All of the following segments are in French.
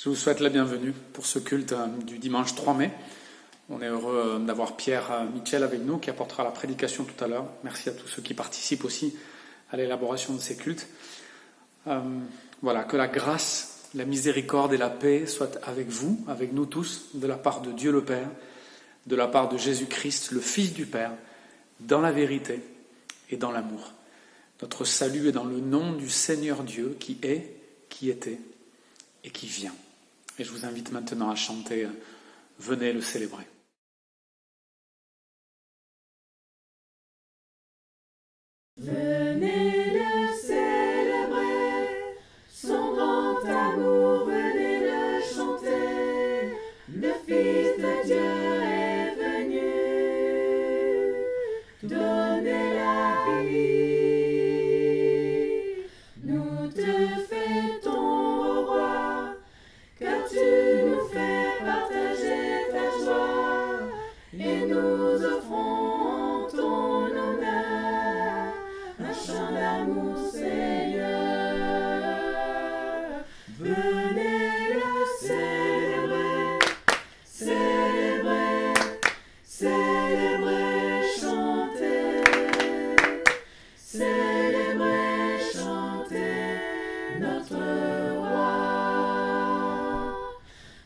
Je vous souhaite la bienvenue pour ce culte du dimanche 3 mai. On est heureux d'avoir Pierre Michel avec nous qui apportera la prédication tout à l'heure. Merci à tous ceux qui participent aussi à l'élaboration de ces cultes. Que la grâce, la miséricorde et la paix soient avec vous, avec nous tous, de la part de Dieu le Père, de la part de Jésus-Christ, le Fils du Père, dans la vérité et dans l'amour. Notre salut est dans le nom du Seigneur Dieu qui est, qui était et qui vient. Et je vous invite maintenant à chanter « Venez le célébrer ». Venez le célébrer, son grand amour, venez le chanter. Le Fils de Dieu est venu, donner la vie. Nous te fêtons, ô roi, car tu nous fais partager ta joie, et nous offrons ton honneur. Un chant d'amour, Seigneur. Venez le célébrer, célébrer, célébrer, chanter. Célébrer, chanter notre roi.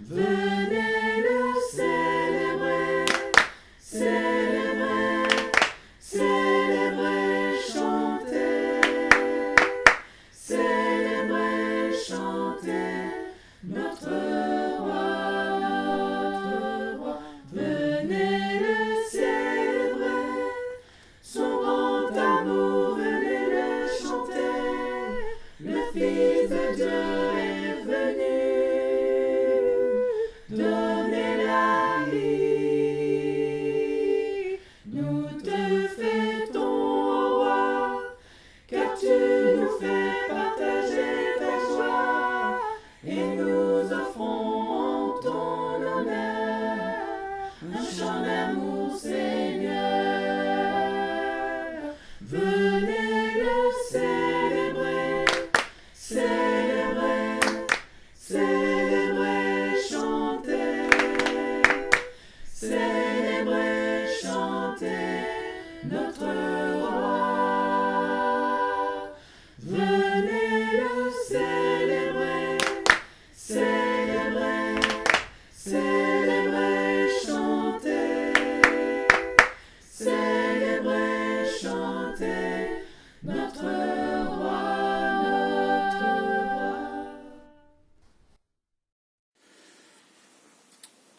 Venez le célébrer, célébrer, célébrer, chanter. Célébrer, chanter notre roi, notre roi. Venez le célébrer, son grand amour, venez le chanter. Le Fils de Dieu est venu, donner la vie. Nous te fêtons, ô roi, car tu nous fais partager ta joie, et nous offrons ton honneur. Un chant d'amour, Seigneur. Venez le célébrer, célébrer, célébrer, chanter. Célébrer, chanter notre roi. Venez le célébrer, célébrer, célébrer, chanter. Célébrer, chanter notre roi, notre roi.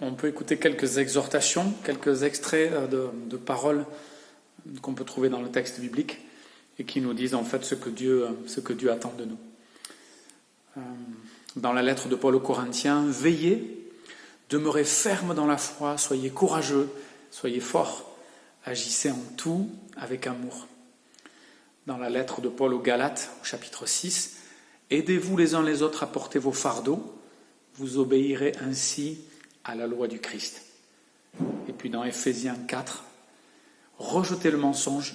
On peut écouter quelques exhortations, quelques extraits de paroles qu'on peut trouver dans le texte biblique et qui nous disent en fait ce que Dieu attend de nous. Dans la lettre de Paul aux Corinthiens, « Veillez, demeurez fermes dans la foi, soyez courageux, soyez forts, agissez en tout avec amour. » Dans la lettre de Paul aux Galates, au chapitre 6, « Aidez-vous les uns les autres à porter vos fardeaux, vous obéirez ainsi à la loi du Christ. » Et puis dans Éphésiens 4, « Rejetez le mensonge,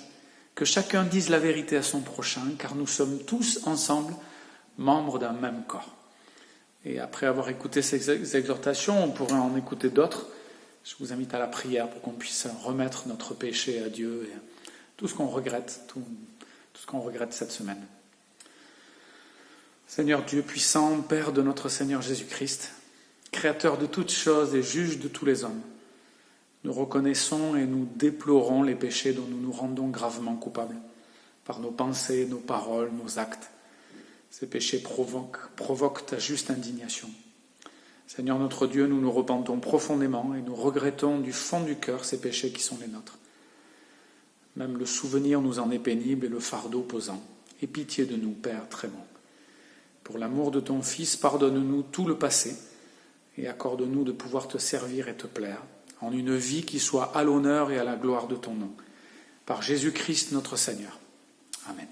que chacun dise la vérité à son prochain, car nous sommes tous ensemble membres d'un même corps. » Et après avoir écouté ces exhortations, on pourrait en écouter d'autres. Je vous invite à la prière pour qu'on puisse remettre notre péché à Dieu et tout ce qu'on regrette, tout ce qu'on regrette cette semaine. Seigneur Dieu puissant, Père de notre Seigneur Jésus-Christ, Créateur de toutes choses et juge de tous les hommes, nous reconnaissons et nous déplorons les péchés dont nous nous rendons gravement coupables, par nos pensées, nos paroles, nos actes. Ces péchés provoquent ta juste indignation. Seigneur notre Dieu, nous nous repentons profondément et nous regrettons du fond du cœur ces péchés qui sont les nôtres. Même le souvenir nous en est pénible et le fardeau pesant. Aie pitié de nous, Père très bon. Pour l'amour de ton Fils, pardonne-nous tout le passé et accorde-nous de pouvoir te servir et te plaire, en une vie qui soit à l'honneur et à la gloire de ton nom. Par Jésus-Christ notre Seigneur. Amen.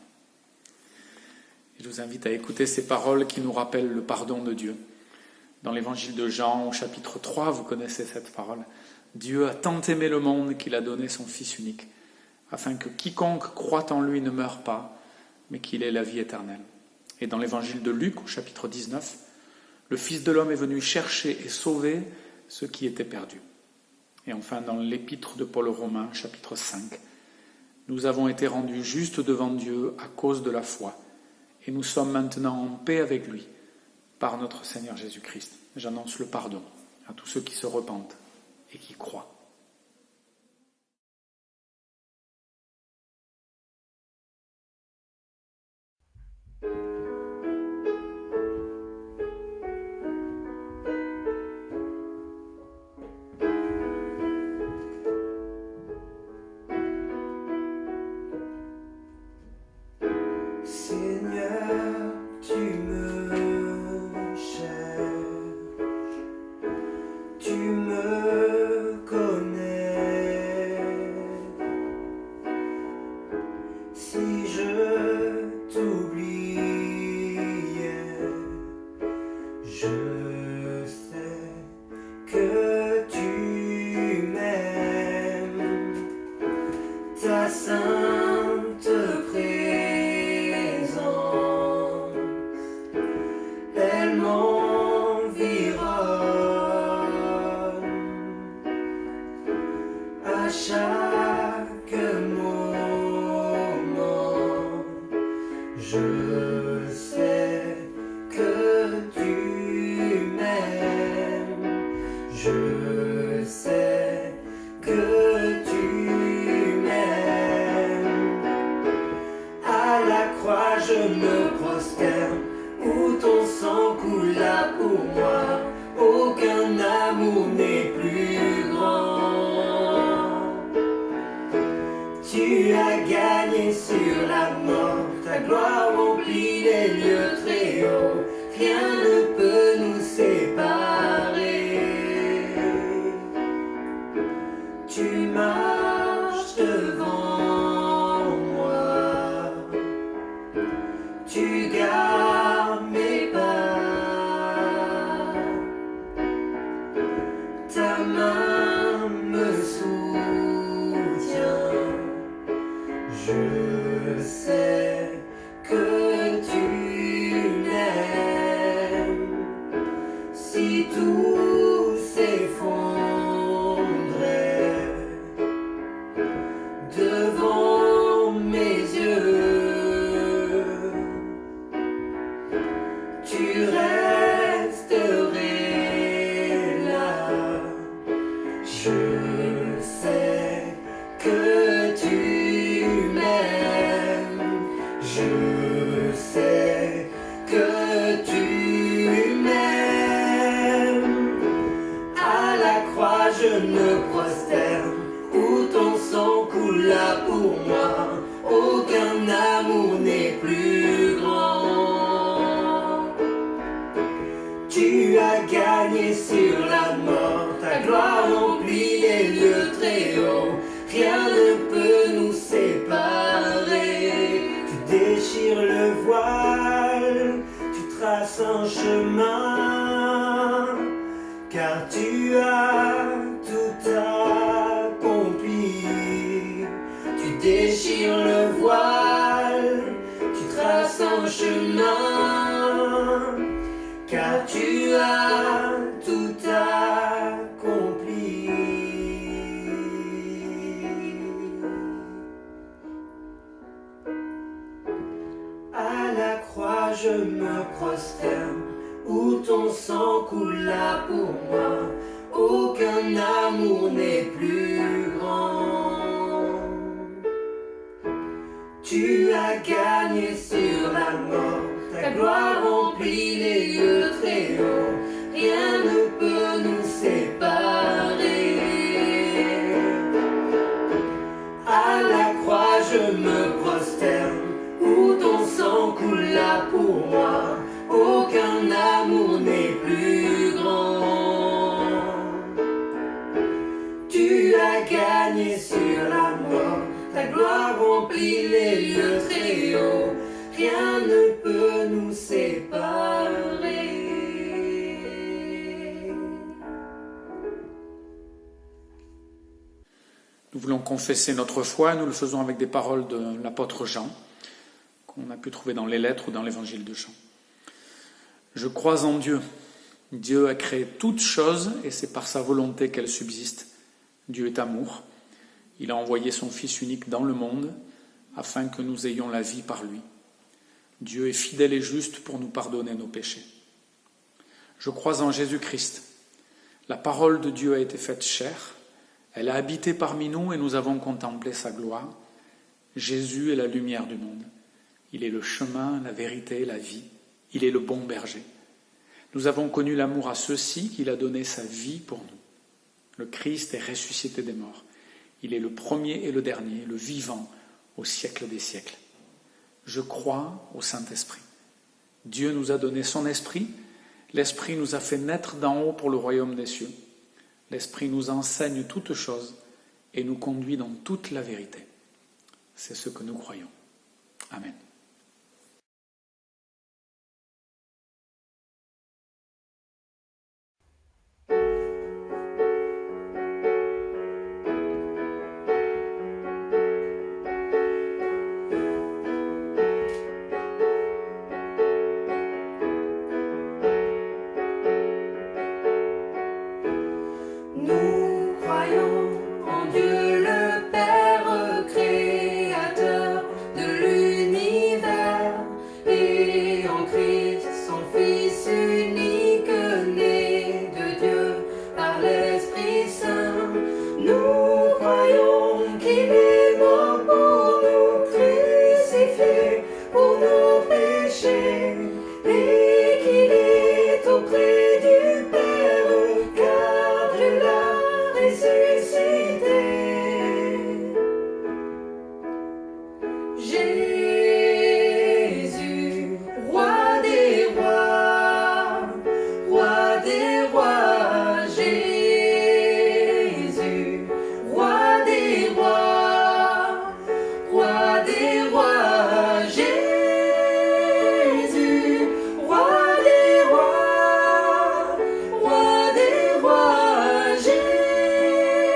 Et je vous invite à écouter ces paroles qui nous rappellent le pardon de Dieu. Dans l'évangile de Jean, au chapitre 3, vous connaissez cette parole. « Dieu a tant aimé le monde qu'il a donné son Fils unique, afin que quiconque croit en lui ne meure pas, mais qu'il ait la vie éternelle. » Et dans l'évangile de Luc, au chapitre 19, Le Fils de l'homme est venu chercher et sauver ce qui était perdu. Et enfin, dans l'épître de Paul aux Romains, chapitre 5, nous avons été rendus justes devant Dieu à cause de la foi, et nous sommes maintenant en paix avec lui, par notre Seigneur Jésus-Christ. J'annonce le pardon à tous ceux qui se repentent et qui croient. Seigneur, tu me cherches, tu me connais. Si je t'oubliais, je sais que tu m'aimes. Ta sainte présence, elle m'environne. À chaque moment, je sais que tu m'aimes. Je sais que tu m'aimes. À la croix je me prosterne, où ton sang coula pour moi. Aucun amour n'est plus grand. Tu as gagné sur la mort, ta gloire remplit les lieux très hauts. Rien ne peut nous séparer. Tu marches devant moi, tu gardes mes pas, ta main me soutient. Je sais que tu m'aimes. Si tout s'effondrait devant mes yeux, tu resterais là. Je sais que tu m'aimes. Je sais que tu m'aimes. À la croix je me prosterne, où ton sang coula pour moi. Aucun amour n'est plus grand. Tu as gagné sur la mort, ta gloire remplit les lieux très hauts. Rien ne peut nous séparer. Tu déchires le voile, tu traces un chemin, car tu as tout accompli. Tu déchires le voile, tu traces un chemin, car tu as tout accompli. À la croix je me prosterne, où ton sang coula pour moi. Aucun amour n'est plus grand. Tu as gagné sur la mort, ta gloire remplit les lieux très hauts. Rien ne peut nous séparer. À la croix je me prosterne, où ton sang coula pour moi. Aucun amour n'est plus grand. Tu as gagné sur la mort, ta gloire remplit les lieux très hauts. Rien ne peut nous séparer. Nous voulons confesser notre foi, nous le faisons avec des paroles de l'apôtre Jean, qu'on a pu trouver dans les lettres ou dans l'évangile de Jean. Je crois en Dieu, Dieu a créé toutes choses et c'est par sa volonté qu'elles subsistent. Dieu est amour. Il a envoyé son Fils unique dans le monde afin que nous ayons la vie par lui. Dieu est fidèle et juste pour nous pardonner nos péchés. Je crois en Jésus-Christ. La parole de Dieu a été faite chair. Elle a habité parmi nous et nous avons contemplé sa gloire. Jésus est la lumière du monde. Il est le chemin, la vérité, la vie. Il est le bon berger. Nous avons connu l'amour à ceux-ci qu'il a donné sa vie pour nous. Le Christ est ressuscité des morts. Il est le premier et le dernier, le vivant au siècle des siècles. Je crois au Saint-Esprit. Dieu nous a donné son Esprit. L'Esprit nous a fait naître d'en haut pour le royaume des cieux. L'Esprit nous enseigne toutes choses et nous conduit dans toute la vérité. C'est ce que nous croyons. Amen. Nous croyons en Dieu le Père créateur de l'univers et en Christ son Fils unique né de Dieu par l'Esprit Saint. Nous croyons qu'il est mort pour nous crucifié pour nos péchés et qu'il est auprès du Père car Dieu l'a ressuscité. Jésus, roi des rois, Jésus, roi des rois, Jésus, roi des rois, Jésus,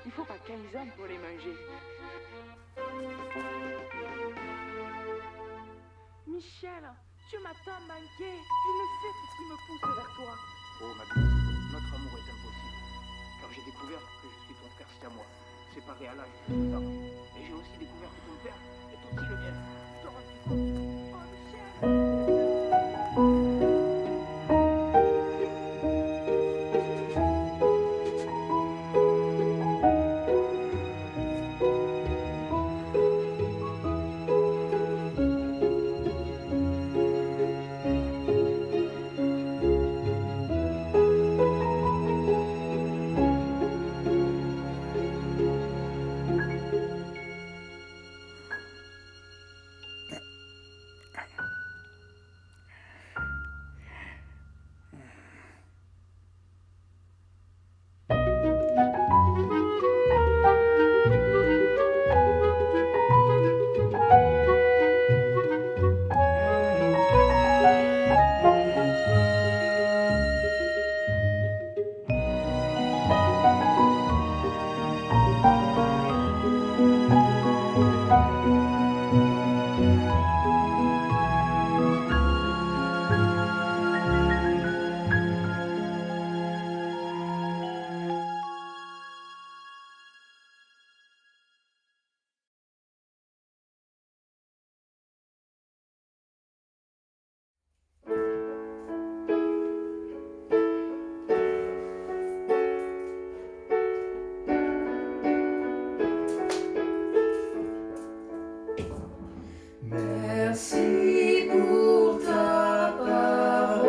qu'il faut pas 15 ans pour les manger. Michel, tu m'as tant manqué. Je ne sais ce qui me pousse vers toi. Oh, ma douce, notre amour est impossible. Car j'ai découvert que je suis ton frère siamois, séparé à l'âge de 2 ans. Et j'ai aussi découvert que ton père est aussi le mien. Te rends-tu compte? Oh, Michel! Merci pour ta parole,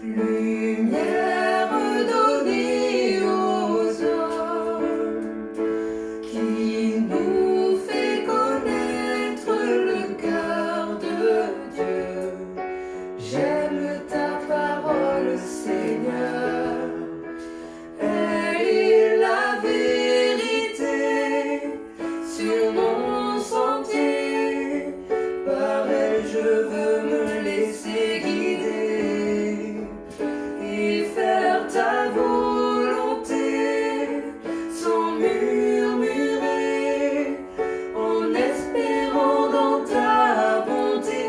lumière donnée aux hommes, qui nous fait connaître le cœur de Dieu. J'aime ta parole, Seigneur, elle est la vérité sur mon sentier, par elle je veux me laisser guider et faire ta volonté sans murmurer, en espérant dans ta bonté.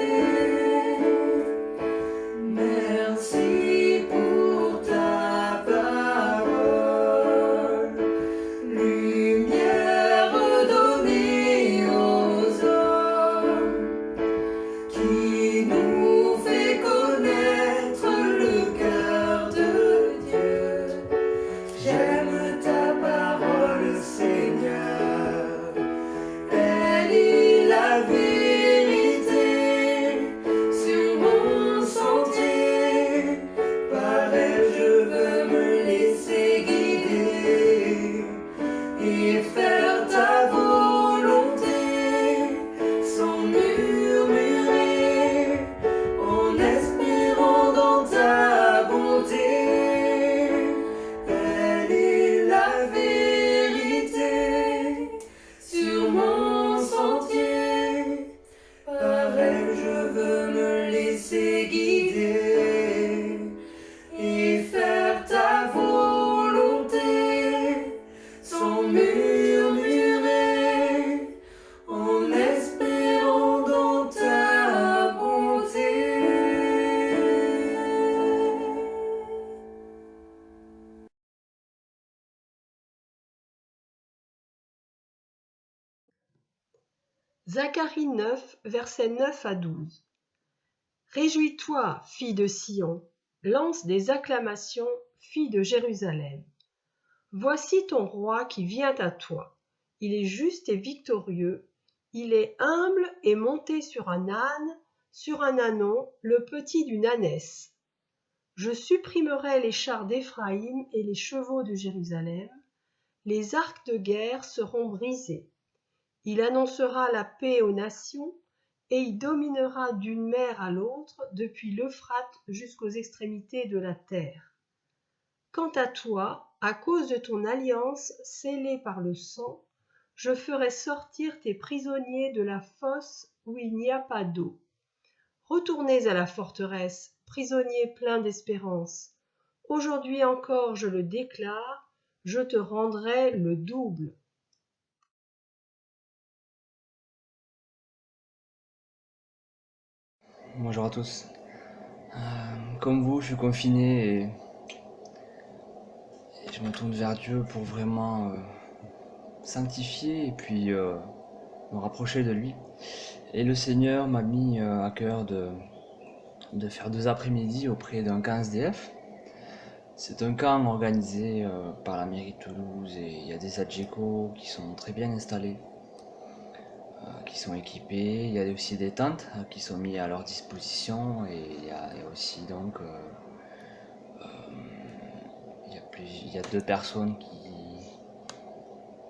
Merci pour ta parole, lumière donnée aux hommes, qui nous fait connaître le cœur de Dieu. J'aime ta parole, Seigneur, elle est la vérité sur mon sentier, par elle je veux me laisser guider et faire ta volonté sans murmurer, en espérant dans ta bonté. Elle est la vérité sur mon sentier, par elle je veux me laisser guider et faire ta volonté sans murmurer, en espérant dans ta bonté. Zacharie 9, versets 9 à 12. Réjouis-toi, fille de Sion, lance des acclamations, fille de Jérusalem. Voici ton roi qui vient à toi. Il est juste et victorieux, il est humble et monté sur un âne, sur un ânon, le petit d'une ânesse. Je supprimerai les chars d'Éphraïm et les chevaux de Jérusalem, les arcs de guerre seront brisés. Il annoncera la paix aux nations, et il dominera d'une mer à l'autre, depuis l'Euphrate jusqu'aux extrémités de la terre. Quant à toi, à cause de ton alliance scellée par le sang, je ferai sortir tes prisonniers de la fosse où il n'y a pas d'eau. Retournez à la forteresse, prisonniers pleins d'espérance. Aujourd'hui encore, je le déclare, je te rendrai le double. Bonjour à tous. Comme vous, je suis confiné et je me tourne vers Dieu pour vraiment sanctifier et puis me rapprocher de lui. Et le Seigneur m'a mis à cœur de faire 2 après-midi auprès d'un camp SDF. C'est un camp organisé par la mairie de Toulouse et il y a des adjecos qui sont très bien installés, qui sont équipés. Il y a aussi des tentes qui sont mises à leur disposition et il y a aussi donc il y a 2 personnes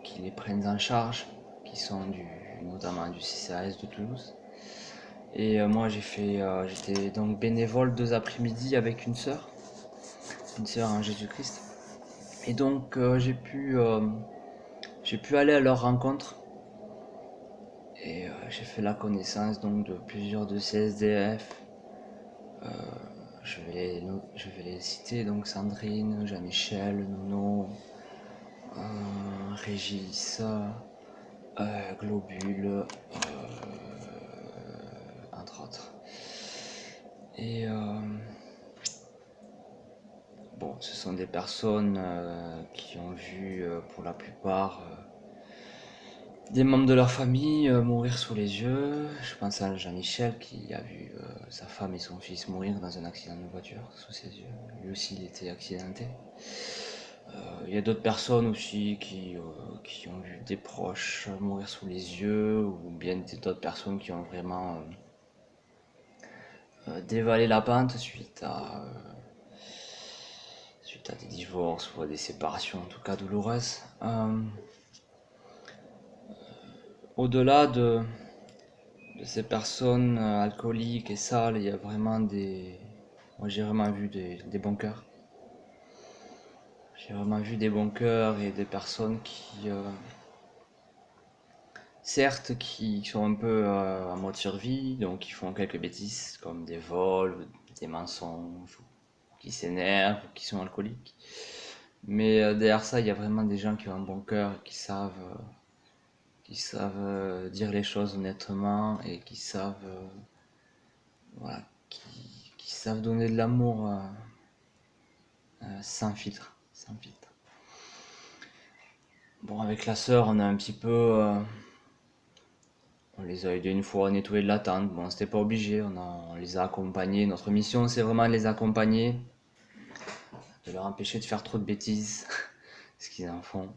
qui les prennent en charge, qui sont notamment du CCAS de Toulouse. Et moi j'étais donc bénévole 2 après-midi avec une sœur en Jésus-Christ. Et donc j'ai pu aller à leur rencontre et j'ai fait la connaissance donc de plusieurs de ces SDF. Je vais les citer, donc Sandrine, Jean-Michel, Nono, Régis, Globule, entre autres. Et bon, ce sont des personnes qui ont vu pour la plupart des membres de leur famille mourir sous les yeux. Je pense à Jean-Michel qui a vu sa femme et son fils mourir dans un accident de voiture sous ses yeux. Lui aussi, il était accidenté. Il y a d'autres personnes aussi qui ont vu des proches mourir sous les yeux, ou bien d'autres personnes qui ont vraiment dévalé la pente suite à des divorces ou à des séparations en tout cas douloureuses. Au-delà de ces personnes alcooliques et sales, il y a vraiment moi j'ai vraiment vu des bons cœurs. J'ai vraiment vu des bons cœurs et des personnes qui, certes, qui sont un peu en mode survie, donc qui font quelques bêtises, comme des vols, des mensonges, qui s'énervent, qui sont alcooliques. Mais derrière ça, il y a vraiment des gens qui ont un bon cœur, qui savent dire les choses honnêtement et qui savent, voilà, qui savent donner de l'amour sans filtre. Bon, avec la sœur, on a un petit peu, on les a aidés une fois à nettoyer de la tente. Bon, c'était pas obligé, on les a accompagnés. Notre mission, c'est vraiment de les accompagner, de leur empêcher de faire trop de bêtises, ce qu'ils en font.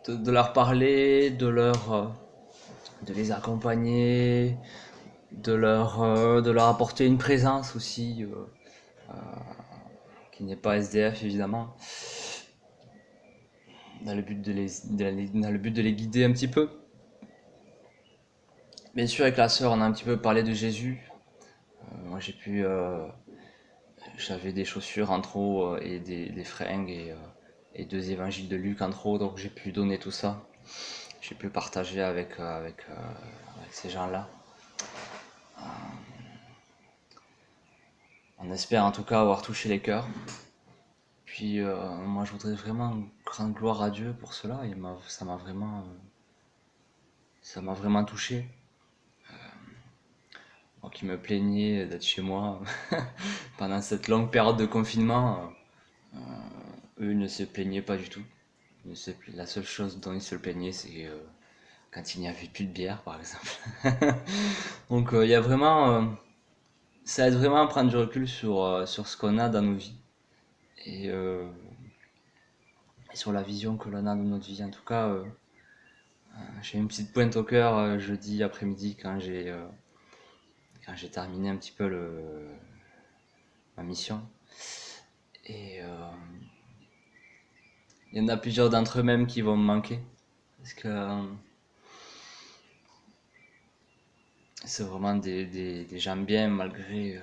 De leur parler, de les accompagner, de leur apporter une présence aussi, qui n'est pas SDF évidemment, dans le but de les guider un petit peu. Bien sûr, avec la sœur, on a un petit peu parlé de Jésus. Moi, j'avais des chaussures en trop et des fringues et 2 évangiles de Luc en trop, donc j'ai pu donner tout ça. J'ai pu partager avec ces gens-là. On espère en tout cas avoir touché les cœurs. Puis moi, je voudrais vraiment rendre gloire à Dieu pour cela. Et ça m'a vraiment touché. Moi qui me plaignais d'être chez moi pendant cette longue période de confinement, eux ne se plaignaient pas du tout. La seule chose dont ils se plaignaient, c'est quand il n'y avait plus de bière, par exemple. Donc il y a vraiment, ça aide vraiment à prendre du recul sur ce qu'on a dans nos vies et sur la vision que l'on a de notre vie. En tout cas, j'ai une petite pointe au cœur jeudi après-midi quand j'ai terminé un petit peu ma mission. Et il y en a plusieurs d'entre eux même qui vont me manquer. Parce que c'est vraiment des gens bien malgré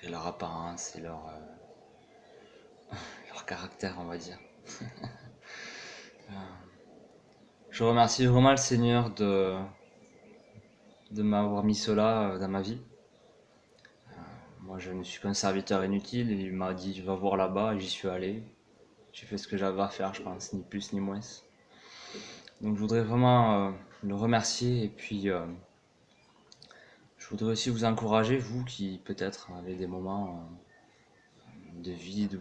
leur apparence et leur caractère, on va dire. Je remercie vraiment le Seigneur de m'avoir mis cela dans ma vie. moi je ne suis qu'un serviteur inutile, et il m'a dit va voir là-bas, et j'y suis allé. J'ai fait ce que j'avais à faire, je pense, ni plus ni moins. Donc je voudrais vraiment le remercier, et puis je voudrais aussi vous encourager, vous qui peut-être avez des moments de vide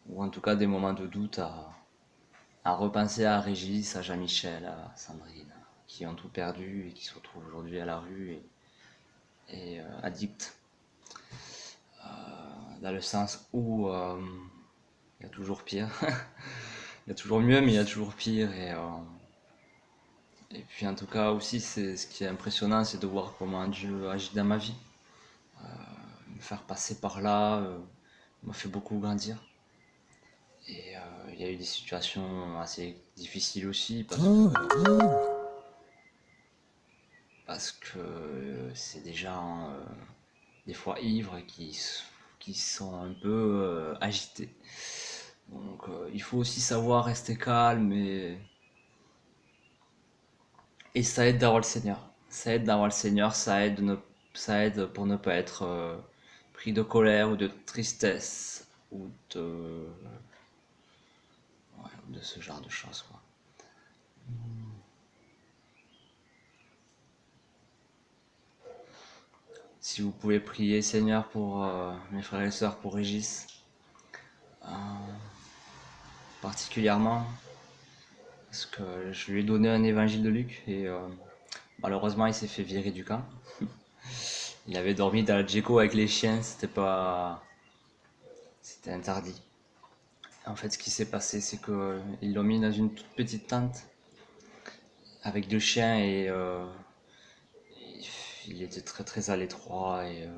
ou en tout cas des moments de doute à repenser à Régis, à Jean-Michel, à Sandrine, qui ont tout perdu et qui se retrouvent aujourd'hui à la rue et addicts. Dans le sens où il y a toujours pire. Il y a toujours mieux, mais il y a toujours pire. Et puis en tout cas aussi, ce qui est impressionnant, c'est de voir comment Dieu agit dans ma vie. Me faire passer par là m'a fait beaucoup grandir. Et il y a eu des situations assez difficiles aussi parce que c'est des gens des fois ivres qui sont un peu agités. Donc il faut aussi savoir rester calme et ça aide d'avoir le Seigneur. Ça aide d'avoir le Seigneur, ça aide pour ne pas être pris de colère ou de tristesse ou de ce genre de choses, quoi. Si vous pouvez prier Seigneur pour mes frères et sœurs, pour Régis, particulièrement, parce que je lui ai donné un évangile de Luc et malheureusement il s'est fait virer du camp. Il avait dormi dans le Djeco avec les chiens, c'était interdit. En fait, ce qui s'est passé, c'est qu'ils l'ont mis dans une toute petite tente avec 2 chiens et il était très très à l'étroit et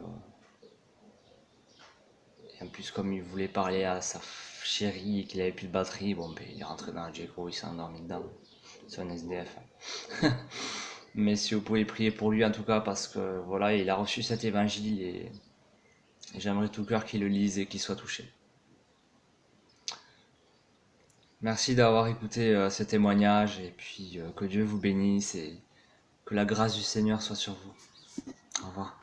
en plus comme il voulait parler à sa chérie et qu'il avait plus de batterie, bon ben il est rentré dans le Djeco, il s'est endormi dedans. C'est un SDF. Mais si vous pouvez prier pour lui en tout cas parce que voilà, il a reçu cet évangile et j'aimerais tout cœur qu'il le lise et qu'il soit touché. Merci d'avoir écouté ce témoignage et puis que Dieu vous bénisse et que la grâce du Seigneur soit sur vous. Au revoir.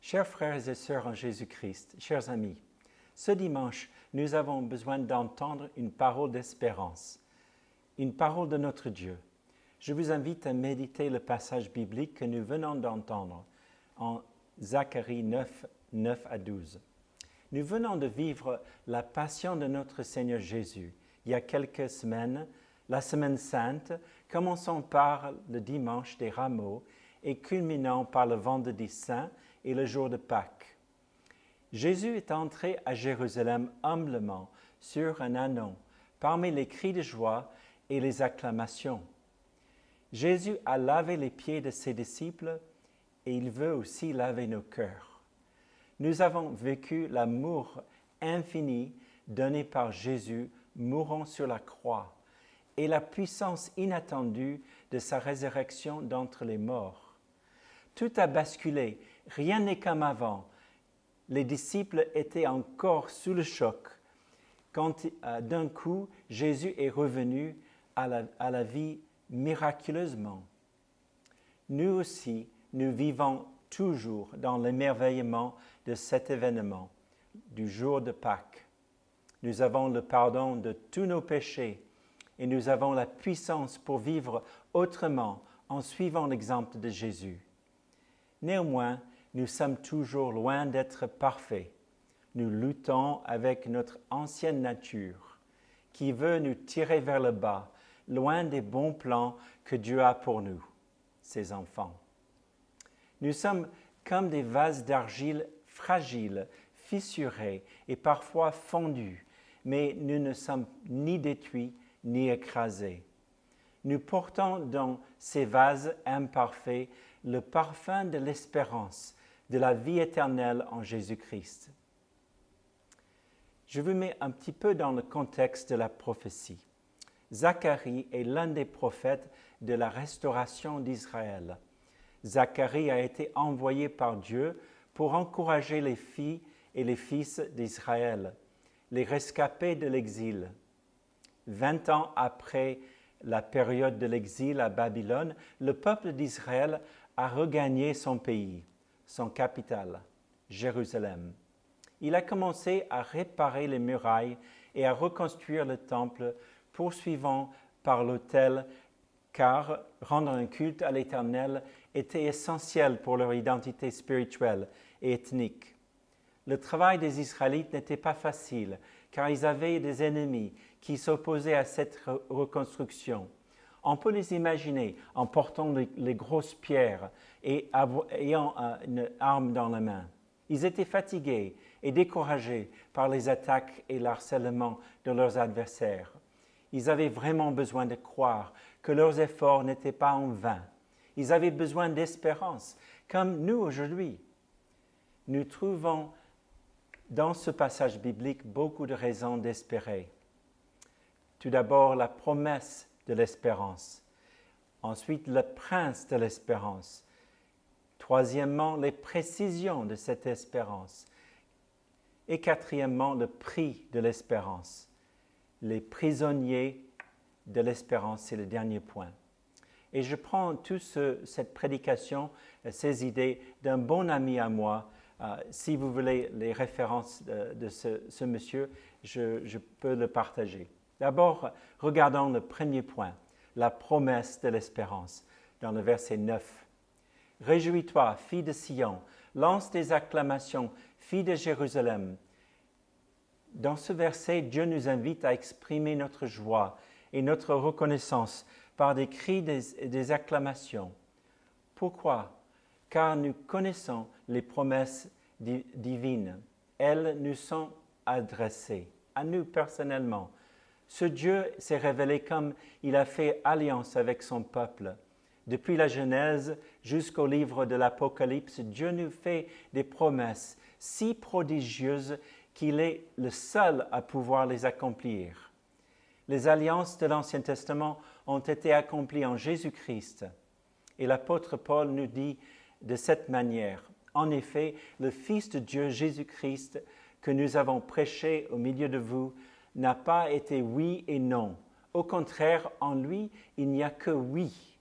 Chers frères et sœurs en Jésus-Christ, chers amis, ce dimanche, nous avons besoin d'entendre une parole d'espérance, une parole de notre Dieu. Je vous invite à méditer le passage biblique que nous venons d'entendre en Zacharie 9, 9 à 12. Nous venons de vivre la passion de notre Seigneur Jésus il y a quelques semaines, la Semaine Sainte, commençant par le dimanche des Rameaux et culminant par le Vendredi Saint et le jour de Pâques. Jésus est entré à Jérusalem humblement sur un ânon, parmi les cris de joie et les acclamations. Jésus a lavé les pieds de ses disciples et il veut aussi laver nos cœurs. Nous avons vécu l'amour infini donné par Jésus mourant sur la croix et la puissance inattendue de sa résurrection d'entre les morts. Tout a basculé, rien n'est comme avant. Les disciples étaient encore sous le choc quand d'un coup Jésus est revenu à la vie miraculeusement. Nous aussi, nous vivons toujours dans l'émerveillement de cet événement, du jour de Pâques. Nous avons le pardon de tous nos péchés et nous avons la puissance pour vivre autrement en suivant l'exemple de Jésus. Néanmoins, nous sommes toujours loin d'être parfaits. Nous luttons avec notre ancienne nature qui veut nous tirer vers le bas, loin des bons plans que Dieu a pour nous, ses enfants. Nous sommes comme des vases d'argile fragiles, fissurés et parfois fondus, mais nous ne sommes ni détruits ni écrasés. Nous portons dans ces vases imparfaits le parfum de l'espérance, de la vie éternelle en Jésus-Christ. Je vous mets un petit peu dans le contexte de la prophétie. Zacharie est l'un des prophètes de la restauration d'Israël. Zacharie a été envoyé par Dieu pour encourager les filles et les fils d'Israël, les rescapés de l'exil. 20 ans après la période de l'exil à Babylone, le peuple d'Israël a regagné son pays, son capitale, Jérusalem. Il a commencé à réparer les murailles et à reconstruire le temple, poursuivant par l'autel, car rendre un culte à l'Éternel était essentiel pour leur identité spirituelle et ethnique. Le travail des Israélites n'était pas facile, car ils avaient des ennemis qui s'opposaient à cette reconstruction. On peut les imaginer en portant les grosses pierres et ayant une arme dans la main. Ils étaient fatigués et découragés par les attaques et l'harcèlement de leurs adversaires. Ils avaient vraiment besoin de croire que leurs efforts n'étaient pas en vain. Ils avaient besoin d'espérance, comme nous aujourd'hui. Nous trouvons dans ce passage biblique beaucoup de raisons d'espérer. Tout d'abord, la promesse de l'espérance. Ensuite, le prince de l'espérance. Troisièmement, les précisions de cette espérance. Et quatrièmement, le prix de l'espérance. Les prisonniers de l'espérance, c'est le dernier point. Et je prends toute cette prédication, ces idées d'un bon ami à moi. Si vous voulez les références de ce monsieur, je peux le partager. D'abord, regardons le premier point, la promesse de l'espérance, dans le verset 9. « Réjouis-toi, fille de Sion, lance des acclamations, fille de Jérusalem. » Dans ce verset, Dieu nous invite à exprimer notre joie et notre reconnaissance par des cris et des acclamations. Pourquoi? Car nous connaissons les promesses divines. Elles nous sont adressées, à nous personnellement. Ce Dieu s'est révélé comme il a fait alliance avec son peuple. Depuis la Genèse jusqu'au livre de l'Apocalypse, Dieu nous fait des promesses si prodigieuses qu'il est le seul à pouvoir les accomplir. Les alliances de l'Ancien Testament ont été accomplies en Jésus-Christ. Et l'apôtre Paul nous dit de cette manière, « En effet, le Fils de Dieu, Jésus-Christ, que nous avons prêché au milieu de vous, n'a pas été oui et non. Au contraire, en lui, il n'y a que oui.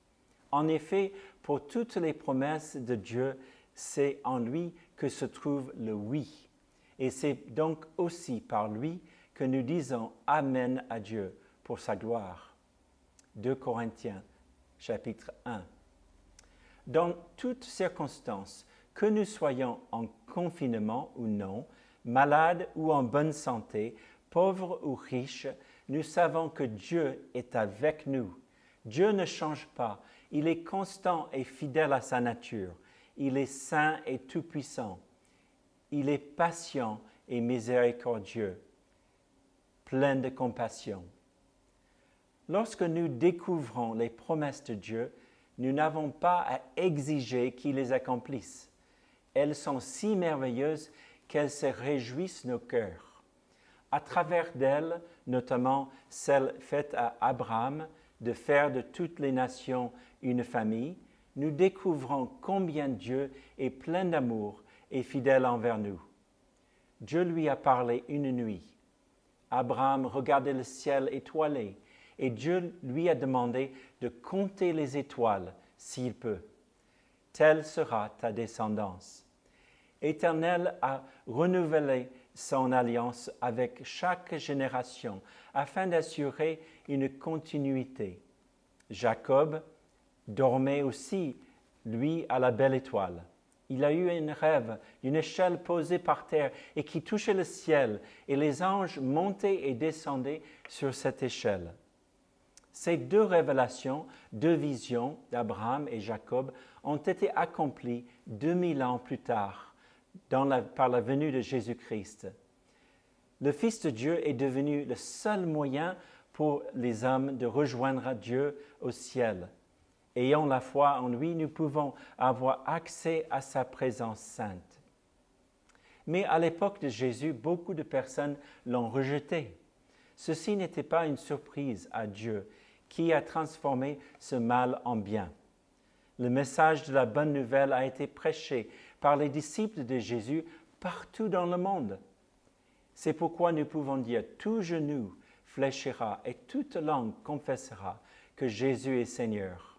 En effet, pour toutes les promesses de Dieu, c'est en lui que se trouve le oui. Et c'est donc aussi par lui que nous disons Amen à Dieu pour sa gloire. » 2 Corinthiens, chapitre 1. Dans toutes circonstances, que nous soyons en confinement ou non, malades ou en bonne santé, pauvres ou riches, nous savons que Dieu est avec nous. Dieu ne change pas. Il est constant et fidèle à sa nature. Il est saint et tout-puissant. Il est patient et miséricordieux, plein de compassion. Lorsque nous découvrons les promesses de Dieu, nous n'avons pas à exiger qu'il les accomplisse. Elles sont si merveilleuses qu'elles se réjouissent nos cœurs. À travers d'elles, notamment celle faite à Abraham, de faire de toutes les nations une famille, nous découvrons combien Dieu est plein d'amour et fidèle envers nous. Dieu lui a parlé une nuit. Abraham regardait le ciel étoilé et Dieu lui a demandé de compter les étoiles s'il peut. Telle sera ta descendance. L'Éternel a renouvelé son alliance avec chaque génération afin d'assurer une continuité. Jacob dormait aussi, lui, à la belle étoile. Il a eu un rêve d'une échelle posée par terre et qui touchait le ciel, et les anges montaient et descendaient sur cette échelle. Ces deux révélations, deux visions d'Abraham et Jacob ont été accomplies 2000 ans plus tard par la venue de Jésus-Christ. Le Fils de Dieu est devenu le seul moyen pour les hommes de rejoindre Dieu au ciel. Ayant la foi en lui, nous pouvons avoir accès à sa présence sainte. Mais à l'époque de Jésus, beaucoup de personnes l'ont rejeté. Ceci n'était pas une surprise à Dieu, qui a transformé ce mal en bien. Le message de la bonne nouvelle a été prêché par les disciples de Jésus partout dans le monde. C'est pourquoi nous pouvons dire « Tout genou fléchira et toute langue confessera que Jésus est Seigneur.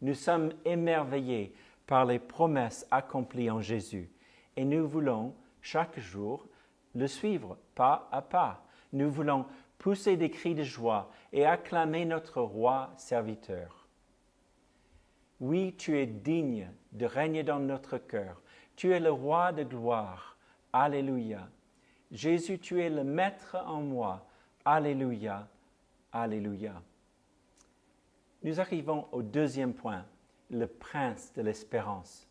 Nous sommes émerveillés par les promesses accomplies en Jésus et nous voulons chaque jour le suivre pas à pas. Nous voulons pousser des cris de joie et acclamer notre roi serviteur. Oui, tu es digne de régner dans notre cœur. Tu es le roi de gloire. Alléluia. Jésus, tu es le maître en moi. Alléluia. Alléluia. Nous arrivons au deuxième point, le prince de l'espérance.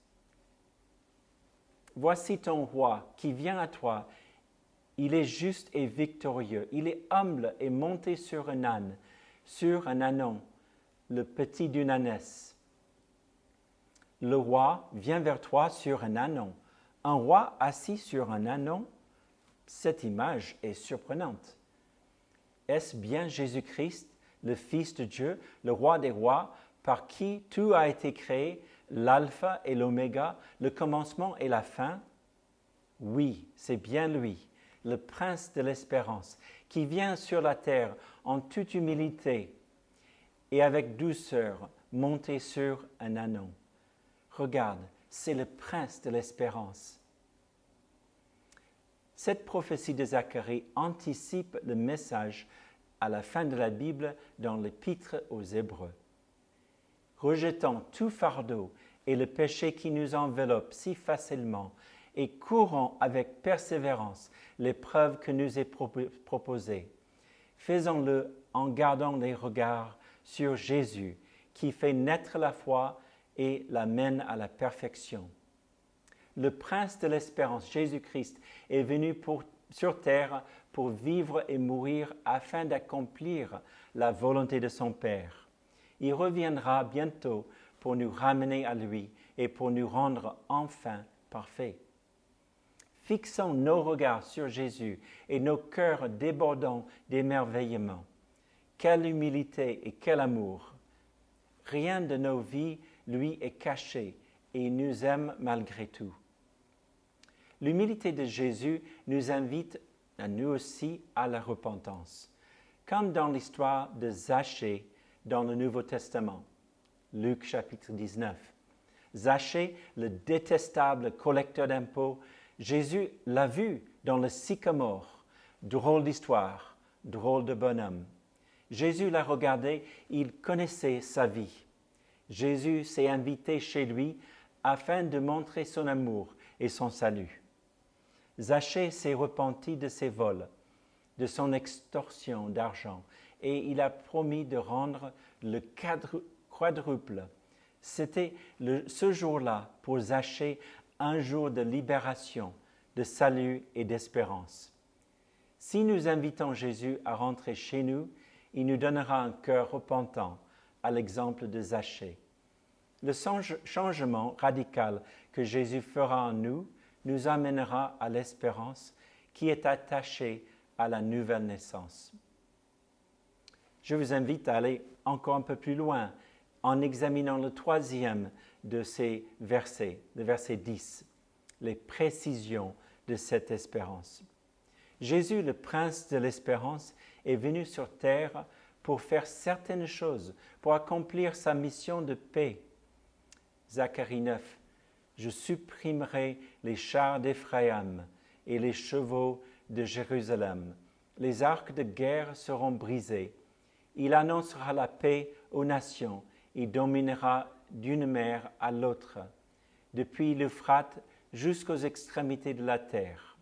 Voici ton roi qui vient à toi. Il est juste et victorieux. Il est humble et monté sur un âne, sur un ânon, le petit d'une ânesse. Le roi vient vers toi sur un ânon. Un roi assis sur un ânon, cette image est surprenante. Est-ce bien Jésus-Christ, le Fils de Dieu, le roi des rois, par qui tout a été créé, l'alpha et l'oméga, le commencement et la fin? Oui, c'est bien lui, le prince de l'espérance, qui vient sur la terre en toute humilité et avec douceur, monté sur un ânon. Regarde, c'est le prince de l'espérance. Cette prophétie de Zacharie anticipe le message à la fin de la Bible dans l'Épître aux Hébreux. Rejetant tout fardeau et le péché qui nous enveloppe si facilement et courons avec persévérance l'épreuve que nous est proposée. Faisons-le en gardant les regards sur Jésus qui fait naître la foi et la mène à la perfection. Le prince de l'espérance, Jésus-Christ, est venu sur terre pour vivre et mourir afin d'accomplir la volonté de son Père. Il reviendra bientôt pour nous ramener à lui et pour nous rendre enfin parfaits. Fixons nos regards sur Jésus et nos cœurs débordant d'émerveillement. Quelle humilité et quel amour! Rien de nos vies lui est caché et il nous aime malgré tout. L'humilité de Jésus nous invite à nous aussi à la repentance, comme dans l'histoire de Zachée dans le Nouveau Testament. Luc chapitre 19. Zachée, le détestable collecteur d'impôts, Jésus l'a vu dans le sycomore. Drôle d'histoire, drôle de bonhomme. Jésus l'a regardé, il connaissait sa vie. Jésus s'est invité chez lui afin de montrer son amour et son salut. Zachée s'est repenti de ses vols, de son extorsion d'argent, et il a promis de rendre le quadruple. C'était ce jour-là pour Zachée un jour de libération, de salut et d'espérance. Si nous invitons Jésus à rentrer chez nous, il nous donnera un cœur repentant, à l'exemple de Zachée. Le changement radical que Jésus fera en nous nous amènera à l'espérance qui est attachée à la nouvelle naissance. Je vous invite à aller encore un peu plus loin en examinant le troisième de ces versets, le verset 10, les précisions de cette espérance. Jésus, le prince de l'espérance, est venu sur terre pour faire certaines choses, pour accomplir sa mission de paix. Zacharie 9, « Je supprimerai les chars d'Éphraïm et les chevaux de Jérusalem. Les arcs de guerre seront brisés. Il annoncera la paix aux nations. Il dominera d'une mer à l'autre, depuis l'Euphrate jusqu'aux extrémités de la terre. »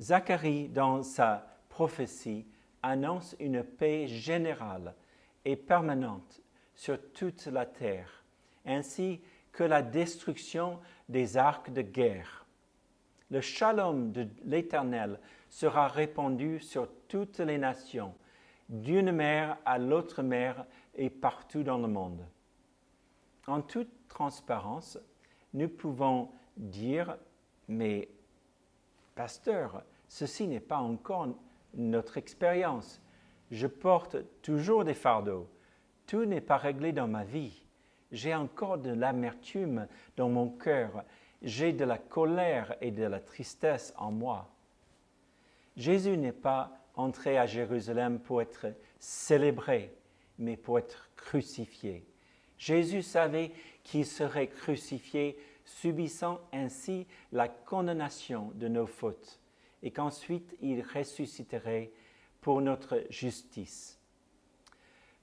Zacharie, dans sa prophétie, annonce une paix générale et permanente sur toute la terre, ainsi que la destruction des arcs de guerre. Le shalom de l'Éternel sera répandu sur toutes les nations, d'une mer à l'autre mer et partout dans le monde. En toute transparence, nous pouvons dire, mais pasteur, ceci n'est pas encore notre expérience. Je porte toujours des fardeaux. Tout n'est pas réglé dans ma vie. J'ai encore de l'amertume dans mon cœur. J'ai de la colère et de la tristesse en moi. Jésus n'est pas entré à Jérusalem pour être célébré, mais pour être crucifié. Jésus savait qu'il serait crucifié, subissant ainsi la condamnation de nos fautes, et qu'ensuite il ressusciterait pour notre justice.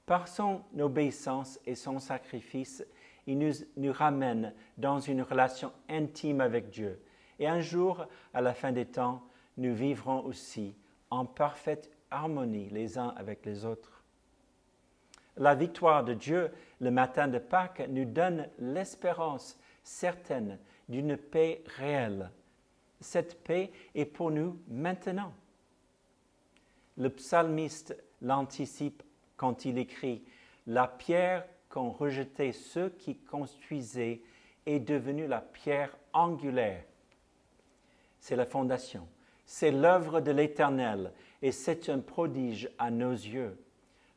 Par son obéissance et son sacrifice, il nous ramène dans une relation intime avec Dieu. Et un jour, à la fin des temps, nous vivrons aussi en parfaite harmonie les uns avec les autres. La victoire de Dieu le matin de Pâques nous donne l'espérance certaine d'une paix réelle. Cette paix est pour nous maintenant. Le psalmiste l'anticipe quand il écrit « La pierre qu'ont rejetée ceux qui construisaient est devenue la pierre angulaire. » C'est la fondation. C'est l'œuvre de l'Éternel et c'est un prodige à nos yeux.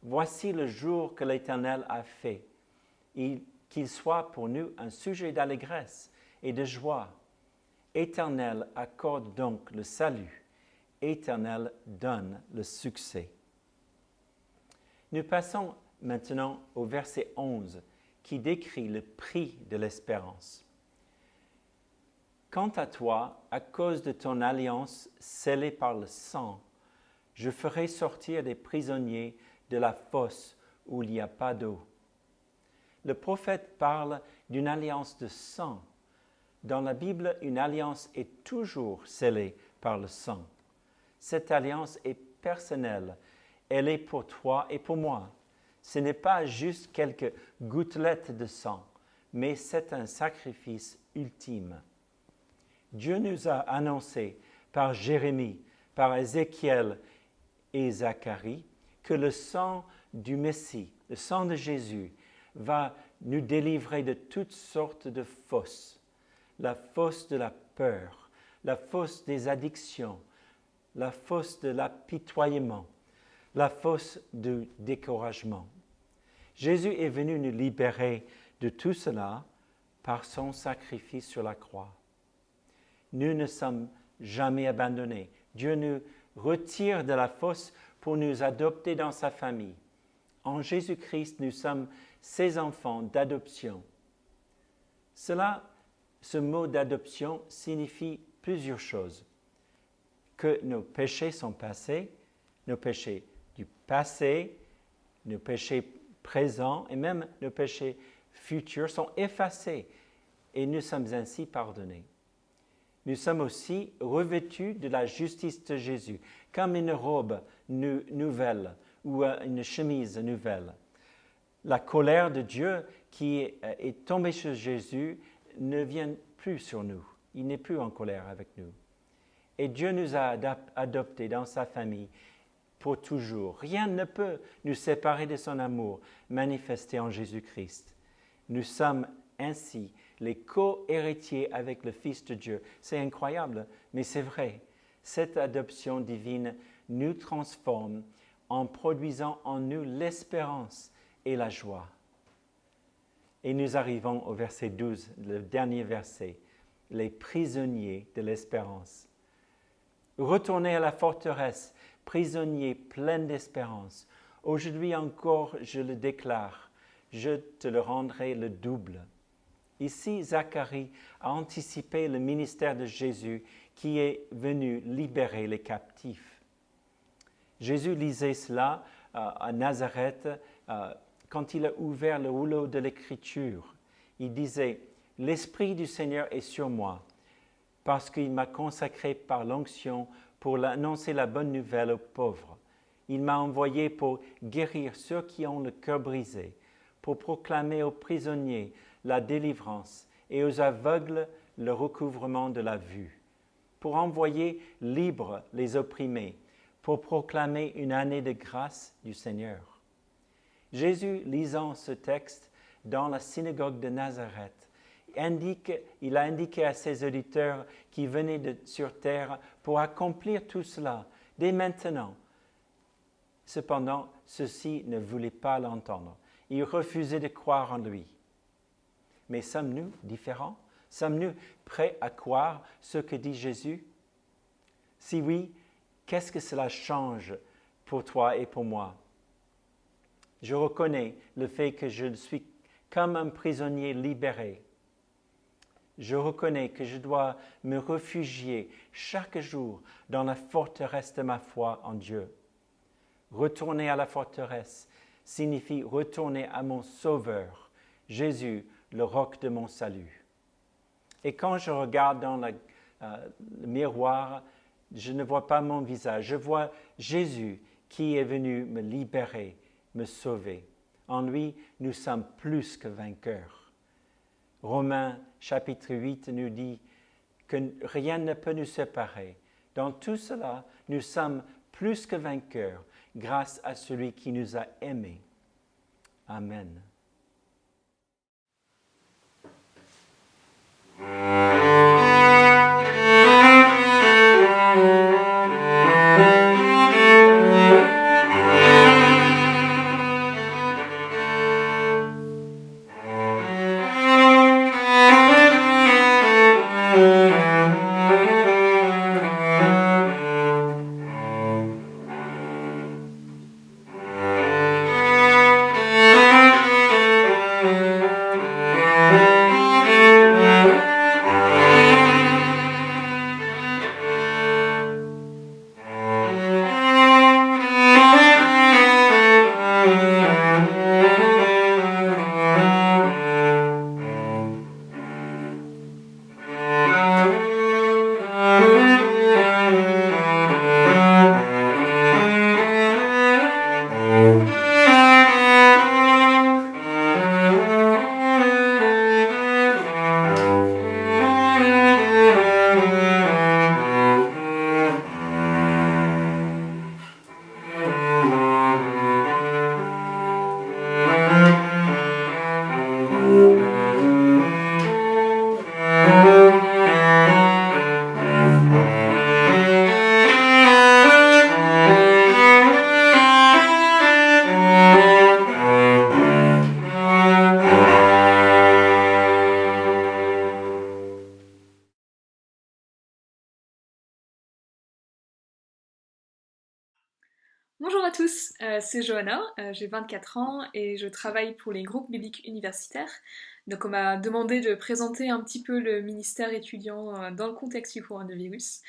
Voici le jour que l'Éternel a fait, qu'il soit pour nous un sujet d'allégresse et de joie. Éternel accorde donc le salut. Éternel donne le succès. Nous passons maintenant au verset 11 qui décrit le prix de l'espérance. Quant à toi, à cause de ton alliance scellée par le sang, je ferai sortir des prisonniers de la fosse où il n'y a pas d'eau. Le prophète parle d'une alliance de sang. Dans la Bible, une alliance est toujours scellée par le sang. Cette alliance est personnelle. Elle est pour toi et pour moi. Ce n'est pas juste quelques gouttelettes de sang, mais c'est un sacrifice ultime. Dieu nous a annoncé par Jérémie, par Ézéchiel et Zacharie que le sang du Messie, le sang de Jésus, va nous délivrer de toutes sortes de fosses. La fosse de la peur, la fosse des addictions, la fosse de l'apitoiement, la fosse du découragement. Jésus est venu nous libérer de tout cela par son sacrifice sur la croix. Nous ne sommes jamais abandonnés. Dieu nous retire de la fosse pour nous adopter dans sa famille. En Jésus-Christ, nous sommes ses enfants d'adoption. Ce mot d'adoption signifie plusieurs choses. Que nos péchés sont passés, nos péchés du passé, nos péchés présents et même nos péchés futurs sont effacés et nous sommes ainsi pardonnés. Nous sommes aussi revêtus de la justice de Jésus, comme une robe nouvelle ou une chemise nouvelle. La colère de Dieu qui est tombée sur Jésus ne vient plus sur nous. Il n'est plus en colère avec nous. Et Dieu nous a adoptés dans sa famille pour toujours. Rien ne peut nous séparer de son amour manifesté en Jésus-Christ. Nous sommes ainsi les co-héritiers avec le Fils de Dieu. C'est incroyable, mais c'est vrai. Cette adoption divine nous transforme en produisant en nous l'espérance et la joie. Et nous arrivons au verset 12, le dernier verset, les prisonniers de l'espérance. Retournez à la forteresse, prisonniers pleins d'espérance. Aujourd'hui encore, je le déclare, je te le rendrai le double. Ici, Zacharie a anticipé le ministère de Jésus qui est venu libérer les captifs. Jésus lisait cela à Nazareth quand il a ouvert le rouleau de l'Écriture. Il disait « L'Esprit du Seigneur est sur moi, parce qu'il m'a consacré par l'onction pour annoncer la bonne nouvelle aux pauvres. Il m'a envoyé pour guérir ceux qui ont le cœur brisé, pour proclamer aux prisonniers la délivrance et aux aveugles le recouvrement de la vue, pour envoyer libres les opprimés, pour proclamer une année de grâce du Seigneur. » Jésus, lisant ce texte dans la synagogue de Nazareth, il a indiqué à ses auditeurs qui venaient sur terre pour accomplir tout cela dès maintenant. Cependant, ceux-ci ne voulaient pas l'entendre. Ils refusaient de croire en lui. Mais sommes-nous différents? Sommes-nous prêts à croire ce que dit Jésus? Si oui, qu'est-ce que cela change pour toi et pour moi. Je reconnais le fait que je suis comme un prisonnier libéré. Je reconnais que je dois me réfugier chaque jour dans la forteresse de ma foi en Dieu. Retourner à la forteresse signifie retourner à mon Sauveur, Jésus, le roc de mon salut. Et quand je regarde dans le miroir, je ne vois pas mon visage, je vois Jésus qui est venu me libérer, me sauver. En lui, nous sommes plus que vainqueurs. Romains chapitre 8 nous dit que rien ne peut nous séparer. Dans tout cela, nous sommes plus que vainqueurs grâce à celui qui nous a aimés. Amen. Bonjour à tous, c'est Johanna, j'ai 24 ans et je travaille pour les groupes bibliques universitaires. Donc on m'a demandé de présenter un petit peu le ministère étudiant dans le contexte du coronavirus.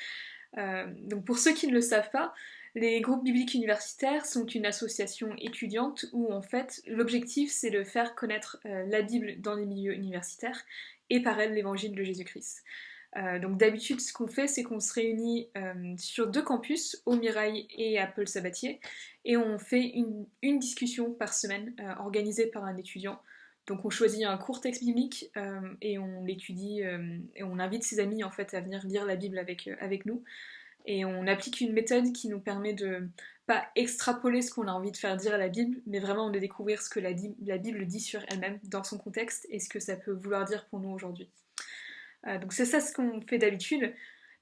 Donc pour ceux qui ne le savent pas, les groupes bibliques universitaires sont une association étudiante où en fait l'objectif c'est de faire connaître la Bible dans les milieux universitaires et par elle l'évangile de Jésus-Christ. Donc d'habitude ce qu'on fait c'est qu'on se réunit sur 2 campus, au Mirail et à Peul-Sabatier, et on fait une discussion par semaine organisée par un étudiant. Donc on choisit un court texte biblique et on l'étudie et on invite ses amis en fait à venir lire la Bible avec nous. Et on applique une méthode qui nous permet de pas extrapoler ce qu'on a envie de faire dire à la Bible, mais vraiment de découvrir ce que la Bible dit sur elle-même, dans son contexte, et ce que ça peut vouloir dire pour nous aujourd'hui. Donc c'est ça ce qu'on fait d'habitude.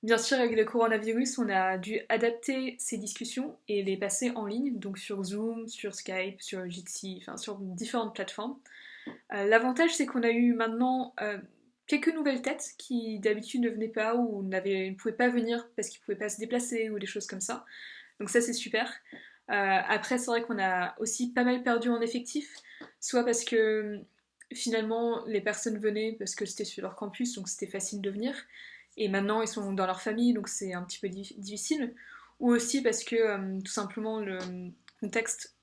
Bien sûr, avec le coronavirus, on a dû adapter ces discussions et les passer en ligne, donc sur Zoom, sur Skype, sur Jitsi, enfin sur différentes plateformes. L'avantage, c'est qu'on a eu maintenant quelques nouvelles têtes qui d'habitude ne venaient pas ou ne pouvaient pas venir parce qu'ils ne pouvaient pas se déplacer ou des choses comme ça. Donc ça, c'est super. Après, c'est vrai qu'on a aussi pas mal perdu en effectif, soit parce que finalement les personnes venaient parce que c'était sur leur campus, donc c'était facile de venir, et maintenant ils sont dans leur famille, donc c'est un petit peu difficile, ou aussi parce que tout simplement le contexte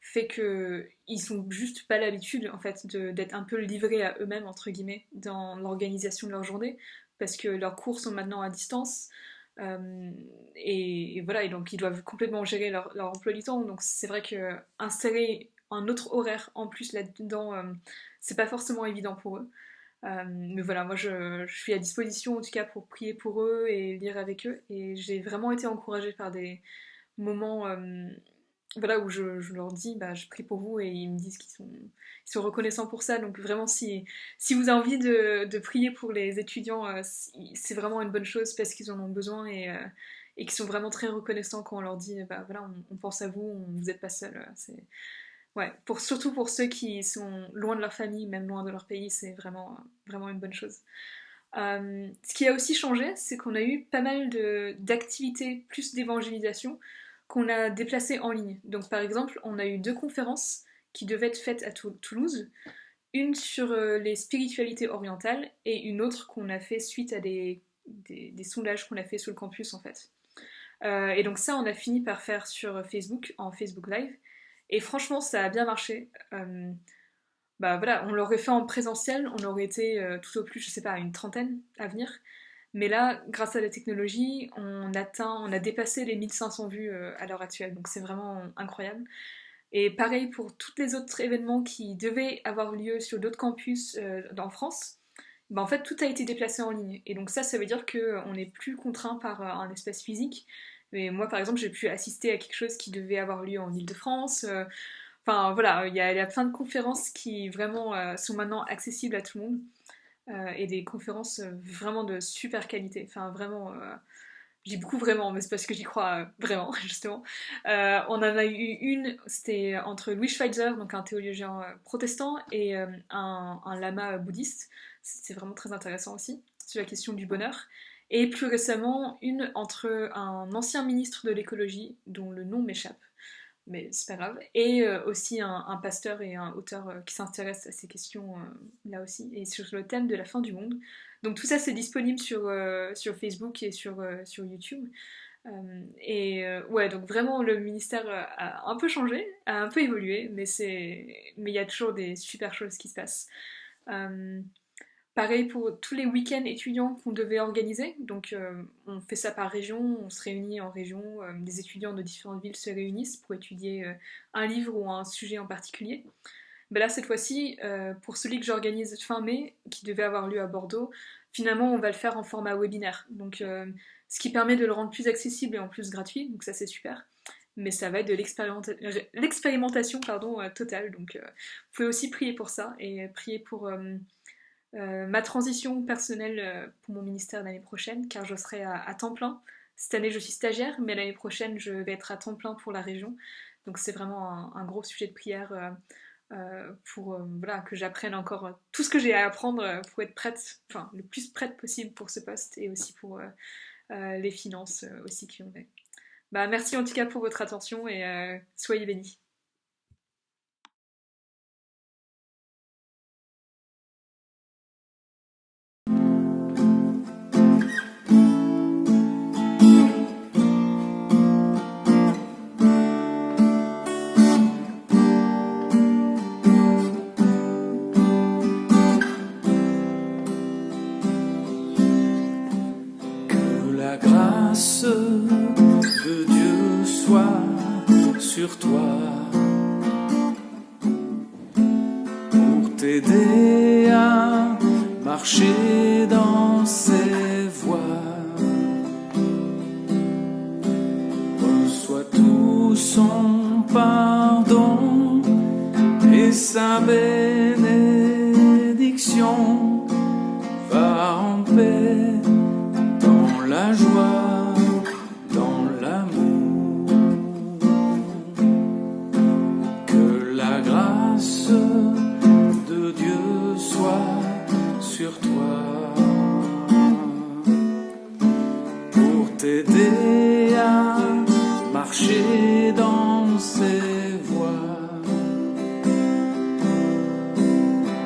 fait qu'ils sont juste pas l'habitude en fait d'être un peu livrés à eux-mêmes entre guillemets dans l'organisation de leur journée, parce que leurs cours sont maintenant à distance, et voilà, et donc ils doivent complètement gérer leur emploi du temps, donc c'est vrai que insérer un autre horaire en plus là-dedans, c'est pas forcément évident pour eux. Mais voilà, moi je suis à disposition en tout cas pour prier pour eux et lire avec eux, et j'ai vraiment été encouragée par des moments voilà, où je leur dis bah, je prie pour vous, et ils me disent qu'ils sont reconnaissants pour ça. Donc vraiment, si vous avez envie de prier pour les étudiants, c'est vraiment une bonne chose parce qu'ils en ont besoin, et qu'ils sont vraiment très reconnaissants quand on leur dit bah voilà, on pense à vous, vous n'êtes pas seuls. Ouais, surtout pour ceux qui sont loin de leur famille, même loin de leur pays, c'est vraiment, vraiment une bonne chose. Ce qui a aussi changé, c'est qu'on a eu pas mal d'activités plus d'évangélisation, qu'on a déplacées en ligne. Donc par exemple, on a eu 2 conférences qui devaient être faites à Toulouse, une sur les spiritualités orientales et une autre qu'on a fait suite à des sondages qu'on a fait sur le campus en fait. Et donc ça, on a fini par faire sur Facebook, en Facebook Live. Et franchement, ça a bien marché. Bah voilà, on l'aurait fait en présentiel, on aurait été tout au plus, je sais pas, une trentaine à venir. Mais là, grâce à la technologie, on a dépassé les 1500 vues à l'heure actuelle. Donc c'est vraiment incroyable. Et pareil pour tous les autres événements qui devaient avoir lieu sur d'autres campus en France. Bah en fait, tout a été déplacé en ligne. Et donc ça veut dire qu'on n'est plus contraint par un espace physique. Mais moi, par exemple, j'ai pu assister à quelque chose qui devait avoir lieu en Île-de-France. Enfin voilà, il y a plein de conférences qui vraiment sont maintenant accessibles à tout le monde. Et des conférences vraiment de super qualité. Enfin vraiment, je dis beaucoup vraiment, mais c'est parce que j'y crois vraiment, justement. On en a eu une, c'était entre Louis Schweitzer, donc un théologien protestant, et un lama bouddhiste. C'est vraiment très intéressant aussi, sur la question du bonheur. Et plus récemment, une entre un ancien ministre de l'écologie, dont le nom m'échappe, mais c'est pas grave, et aussi un pasteur et un auteur qui s'intéresse à ces questions là aussi, et sur le thème de la fin du monde. Donc tout ça c'est disponible sur Facebook et sur YouTube. Ouais, donc vraiment le ministère a un peu changé, a un peu évolué, mais il y a toujours des super choses qui se passent. Pareil pour tous les week-ends étudiants qu'on devait organiser, donc on fait ça par région, on se réunit en région, des étudiants de différentes villes se réunissent pour étudier un livre ou un sujet en particulier. Ben là cette fois-ci, pour celui que j'organise fin mai, qui devait avoir lieu à Bordeaux, finalement on va le faire en format webinaire, donc ce qui permet de le rendre plus accessible et en plus gratuit, donc ça c'est super. Mais ça va être de l'expérimentation totale, donc vous pouvez aussi prier pour ça et prier pour ma transition personnelle pour mon ministère l'année prochaine, car je serai à temps plein. Cette année, je suis stagiaire, mais l'année prochaine, je vais être à temps plein pour la région. Donc c'est vraiment un gros sujet de prière pour voilà, que j'apprenne encore tout ce que j'ai à apprendre pour être prête, enfin le plus prête possible pour ce poste et aussi pour les finances aussi qui ont. Bah, merci en tout cas pour votre attention et soyez bénis. De Dieu soit sur toi pour t'aider à marcher dans ses voies. Reçois tout son pardon et sa bénédiction. Va en paix dans la joie, dans l'amour, que la grâce de Dieu soit sur toi, pour t'aider à marcher dans ses voies.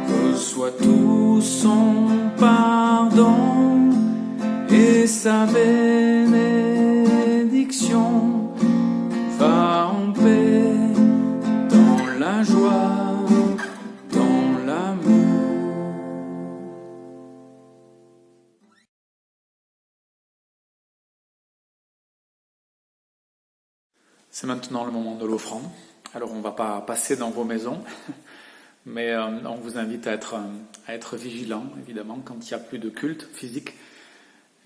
Reçois tout son pardon et sa bénédiction. Va en paix dans la joie, dans l'amour. C'est maintenant le moment de l'offrande. Alors on ne va pas passer dans vos maisons, mais on vous invite à être vigilant, évidemment, quand il n'y a plus de culte physique.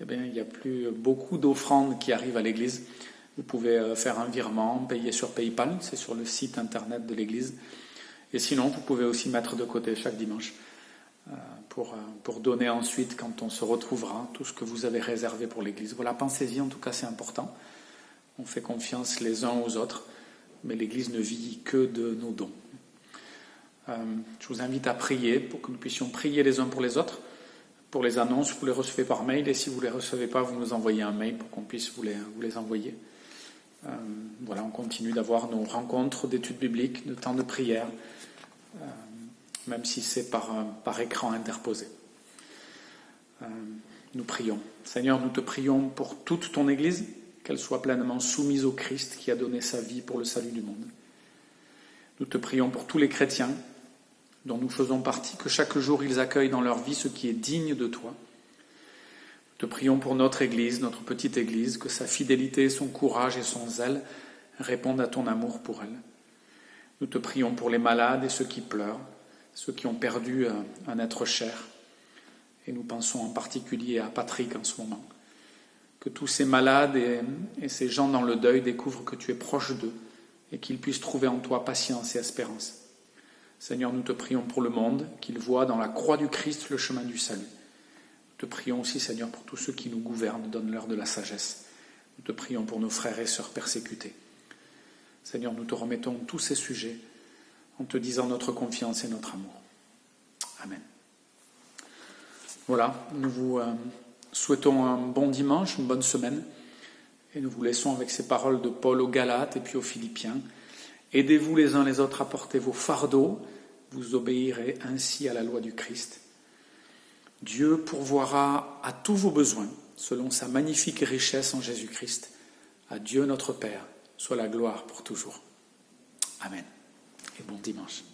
Eh bien, il n'y a plus beaucoup d'offrandes qui arrivent à l'église. Vous pouvez faire un virement, payer sur PayPal, c'est sur le site internet de l'église. Et sinon, vous pouvez aussi mettre de côté chaque dimanche pour donner ensuite, quand on se retrouvera, tout ce que vous avez réservé pour l'église. Voilà, pensez-y, en tout cas c'est important. On fait confiance les uns aux autres, mais l'église ne vit que de nos dons. Je vous invite à prier pour que nous puissions prier les uns pour les autres. Pour les annonces, vous les recevez par mail, et si vous ne les recevez pas, vous nous envoyez un mail pour qu'on puisse vous les envoyer. Voilà, on continue d'avoir nos rencontres d'études bibliques, de temps de prière, même si c'est par écran interposé. Nous prions. Seigneur, nous te prions pour toute ton Église, qu'elle soit pleinement soumise au Christ qui a donné sa vie pour le salut du monde. Nous te prions pour tous les chrétiens dont nous faisons partie, que chaque jour ils accueillent dans leur vie ce qui est digne de toi. Nous te prions pour notre Église, notre petite Église, que sa fidélité, son courage et son zèle répondent à ton amour pour elle. Nous te prions pour les malades et ceux qui pleurent, ceux qui ont perdu un être cher. Et nous pensons en particulier à Patrick en ce moment. Que tous ces malades et ces gens dans le deuil découvrent que tu es proche d'eux et qu'ils puissent trouver en toi patience et espérance. Seigneur, nous te prions pour le monde, qu'il voit dans la croix du Christ le chemin du salut. Nous te prions aussi, Seigneur, pour tous ceux qui nous gouvernent, donne-leur de la sagesse. Nous te prions pour nos frères et sœurs persécutés. Seigneur, nous te remettons tous ces sujets en te disant notre confiance et notre amour. Amen. Voilà, nous vous souhaitons un bon dimanche, une bonne semaine, et nous vous laissons avec ces paroles de Paul aux Galates et puis aux Philippiens. Aidez-vous les uns les autres à porter vos fardeaux, vous obéirez ainsi à la loi du Christ. Dieu pourvoira à tous vos besoins, selon sa magnifique richesse en Jésus-Christ. À Dieu notre Père, soit la gloire pour toujours. Amen. Et bon dimanche.